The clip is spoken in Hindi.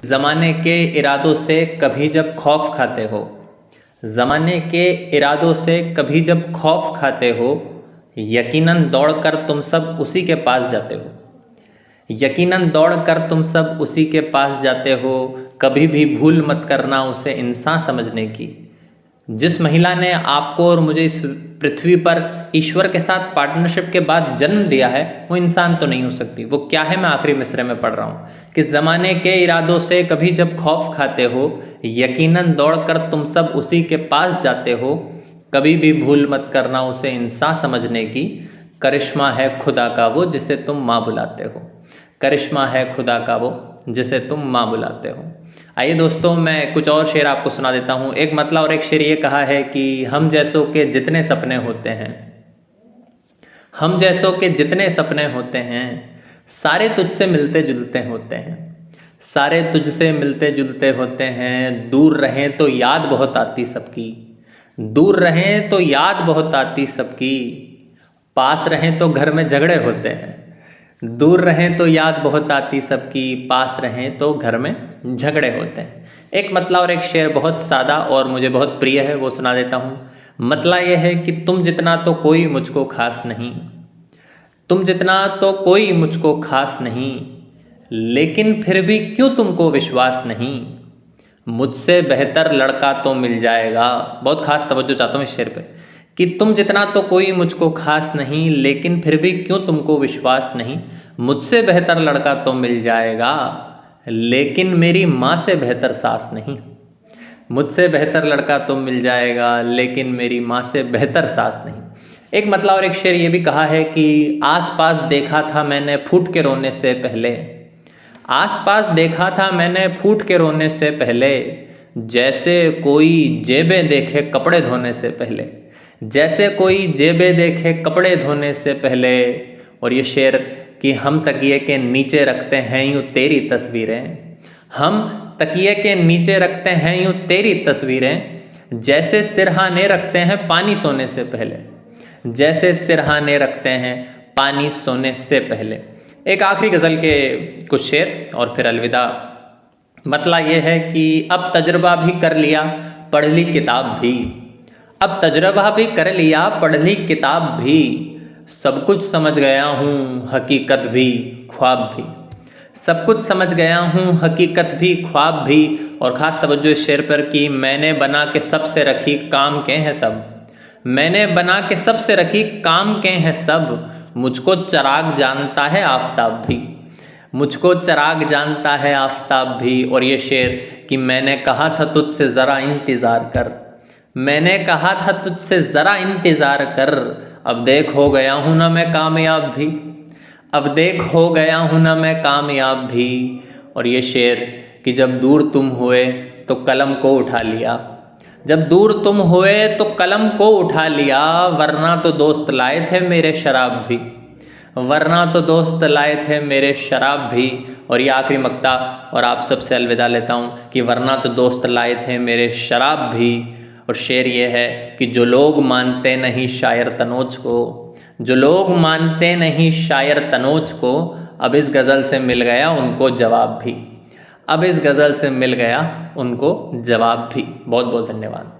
ज़माने के इरादों से कभी जब खौफ खाते हो, ज़माने के इरादों से कभी जब खौफ खाते हो, यकीनन दौड़कर तुम सब उसी के पास जाते हो। यकीनन दौड़कर तुम सब उसी के पास जाते हो, कभी भी भूल मत करना उसे इंसान समझने की। जिस महिला ने आपको और मुझे इस पृथ्वी पर ईश्वर के साथ पार्टनरशिप के बाद जन्म दिया है, वो इंसान तो नहीं हो सकती। वो क्या है, मैं आखिरी मिसरे में पढ़ रहा हूँ कि ज़माने के इरादों से कभी जब खौफ खाते हो, यकीनन दौड़कर तुम सब उसी के पास जाते हो, कभी भी भूल मत करना उसे इंसान समझने की। करिश्मा है खुदा का वो जिसे तुम माँ बुलाते हो। करिश्मा है खुदा का वो जिसे तुम माँ बुलाते हो। आइए दोस्तों, मैं कुछ और शेर आपको सुना देता हूँ। एक मतला और एक शेर ये कहा है कि हम जैसों के जितने सपने होते हैं, हम जैसों के जितने सपने होते हैं, सारे तुझसे मिलते जुलते होते हैं। सारे तुझसे मिलते जुलते होते हैं। दूर रहें तो याद बहुत आती सबकी, दूर रहें तो याद बहुत आती सबकी। पास रहें तो घर में झगड़े होते हैं। दूर रहें तो याद बहुत आती सबकी, पास रहें तो घर में झगड़े होते हैं। एक मतला और एक शेर बहुत सादा और मुझे बहुत प्रिय है, वो सुना देता हूँ। मतला ये है कि तुम जितना तो कोई मुझको खास नहीं, तुम जितना तो कोई मुझको खास नहीं, लेकिन फिर भी क्यों तुमको विश्वास नहीं। मुझसे बेहतर लड़का तो मिल जाएगा। बहुत खास तवज्जो चाहता हूँ इस शेर पे कि तुम जितना तो कोई मुझको खास नहीं, लेकिन फिर भी क्यों तुमको विश्वास नहीं। मुझसे बेहतर लड़का तो मिल जाएगा, लेकिन मेरी माँ से बेहतर सास नहीं। मुझसे बेहतर लड़का तो मिल जाएगा, लेकिन मेरी माँ से बेहतर सास नहीं। एक मतला और एक शेर ये भी कहा है कि आस पास देखा था मैंने फूट के रोने से पहले, आस पास देखा था मैंने फूट के रोने से पहले, जैसे कोई जेबें देखे कपड़े धोने से पहले, जैसे कोई जेबें देखे कपड़े धोने से पहले। और ये शेर कि हम तकिए के नीचे रखते हैं यूँ तेरी तस्वीरें, हम तकिए के नीचे रखते हैं यूँ तेरी तस्वीरें, जैसे सिरहाने रखते हैं पानी सोने से पहले, जैसे सिरहाने रखते हैं पानी सोने से पहले। एक आखिरी गज़ल के कुछ शेर और फिर अलविदा। मतला ये है कि अब तजुर्बा भी कर लिया पढ़ ली किताब भी, अब तजुर्बा भी कर लिया पढ़ ली किताब भी, सब कुछ समझ गया हूँ हकीकत भी ख्वाब भी, सब कुछ समझ गया हूँ हकीकत भी ख्वाब भी। और ख़ास तवज्जो इस शेर पर कि मैंने बना के सबसे रखी काम के हैं सब, मैंने बना के सबसे रखी काम के हैं सब, मुझको चिराग जानता है आफताब भी, मुझको चिराग जानता है आफताब भी। और ये शेर कि मैंने कहा था तुझसे ज़रा इंतज़ार कर, मैंने कहा था तुझसे ज़रा इंतज़ार कर, अब देख हो गया हूँ ना मैं कामयाब भी, अब देख हो गया हूँ ना मैं कामयाब भी। और ये शेर कि जब दूर तुम हुए तो कलम को उठा लिया, जब दूर तुम हुए तो कलम को उठा लिया, वरना तो दोस्त लाए थे मेरे शराब भी, वरना तो दोस्त लाए थे मेरे शराब भी। और ये आखिरी मक्ता और आप सबसे अलविदा लेता हूँ कि वरना तो दोस्त लाए थे मेरे शराब भी। और शेर ये है कि जो लोग मानते नहीं शायर तनोज को, जो लोग मानते नहीं शायर तनोज को, अब इस गज़ल से मिल गया उनको जवाब भी, अब इस गज़ल से मिल गया उनको जवाब भी। बहुत बहुत धन्यवाद।